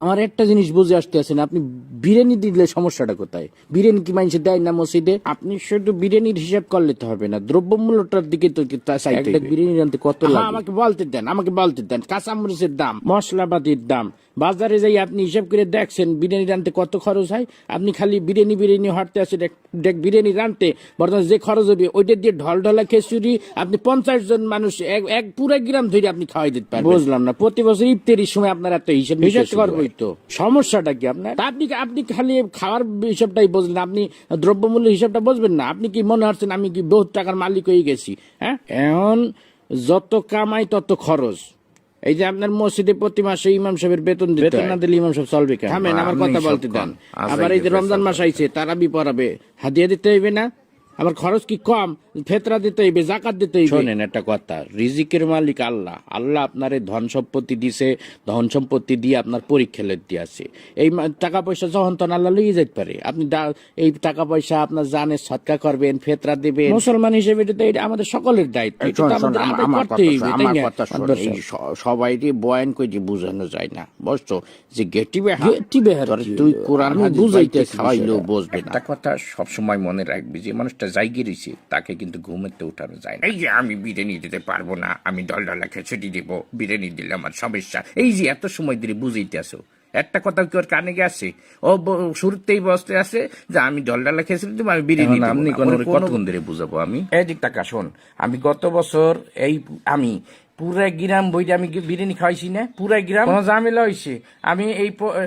আমার একটা জিনিস বুঝে আসতে আছেন, আপনি বিরিয়ানি দিলে সমস্যাটা কোথায়? বিরিয়ানি কি মানুষে দেয় না মসজিদে? আপনি শুধু বিরিয়ানির হিসাব করলে তো হবে না, দ্রব্যমূল্যটার দিকে তো চাইতে হবে। বিরিয়ানি রানতে কত লাগে? আমাকে বলতে দেন কাঁচামরিচের দাম, মশলাপাতির দাম, বাজারে যাই আপনি হিসাব করে দেখছেন বিরিয়ানি রানতে কত খরচ হয়। আপনি খালি বিরিয়ানি হাঁটতে আসেন, দেখ বিরিয়ানি রানতে বর্তমানে যে খরচ হবে ওইটা দিয়ে ঢলঢলা খিচুড়ি আপনি 50 জন মানুষ এক পুরো গ্রাম ধরে আপনি খাওয়াই দিতে পারবেন। বুঝলাম না, প্রতি বছর ইফতারির সময় আপনার এত হিসাব করবোই তো, সমস্যাটা কি আপনার? আপনি খালি খাওয়ার হিসাবটাই বুঝলেন, আপনি দ্রব্যমূল্য হিসাবটা বুঝবেন না। আপনি কি মনে হচ্ছেন আমি কি বহুত টাকার মালিক হয়ে গেছি? হ্যাঁ, এখন যত কামাই তত খরচ। এই যে আপনার মসজিদে প্রতি মাসে ইমাম সাহেবের বেতন না দিলে ইমাম সাহেব চলবে কেন? থামেন, আমার কথা বলতে দেন। আবার এই যে রমজান মাস আইছে, তারাবি পড়াবে, হাদিয়া দিতে হইবে না? আমার খরচ কি কম? ফেতরা দিতে হইবে, জাকাত দিতে হইবে। শোনেন একটা কথা, রিজিকের মালিক আল্লাহ। আল্লাহ আপনার ধন সম্পত্তি দিছে, ধন সম্পত্তি দিয়ে আপনার পরীক্ষা দিয়েছে। এই টাকা পয়সা যখন তখন আল্লাহ লইয়ে যাইতে পারে। আপনি এই টাকা পয়সা আপনার জানে সৎকা করবেন, ফেতরা দেবেন। মুসলমান হিসেবে এটা আমাদের সকলের দায়িত্ব। সবাই বয়ান করে যে বুঝানো যায় না, বুঝছো? যে গেটি বেহার তুই কোরআন বুঝাইতে খাওয়াইলেও বুঝবে না। একটা কথা সবসময় মনে রাখবি, যে মানুষটা জায়গা রয়েছে তাকে কিন্তু ঘুমেতে উঠানো যায় না। এই যে আমি বিরিয়ানি দিতে পারবো না, আমি ডলডলা খিচুড়ি দিব, বিরিয়ানি দিলে আমার সমস্যা, এই যে এত সময় ধরে বুঝাইতে আসো, একটা কথা কি ওর কানে গেছে? ও শুরুতেই বসতে আছে যে আমি ডলডলা খিচুড়ি দিব, আমি বিরিয়ানি দিব। আপনি কতক্ষণ ধরে বুঝাবো আমি? এই দিক টাকা শোন, আমি গত বছর আমি পুরা গ্রাম বইটা আমি বিরিয়ানি খাওয়াইছি না, পুরা গ্রাম কোনো ঝামেলা হয়েছে। আমি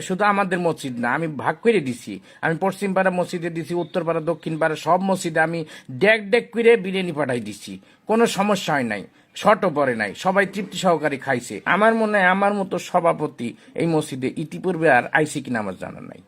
শুধু আমাদের মসজিদ না, আমি ভাগ করে দিছি। আমি পশ্চিম পাড়া মসজিদে দিছি, উত্তর পাড়া, দক্ষিণ পাড়া সব মসজিদে আমি ডেক করে বিরিয়ানি পাঠাই দিছি। কোনো সমস্যা হয় নাই, শর্টও পড়ে নাই, সবাই তৃপ্তি সহকারে খাইছে। আমার মনে হয় আমার মতো সভাপতি এই মসজিদে ইতিপূর্বে আর আইসি কিনা আমার জানা নাই।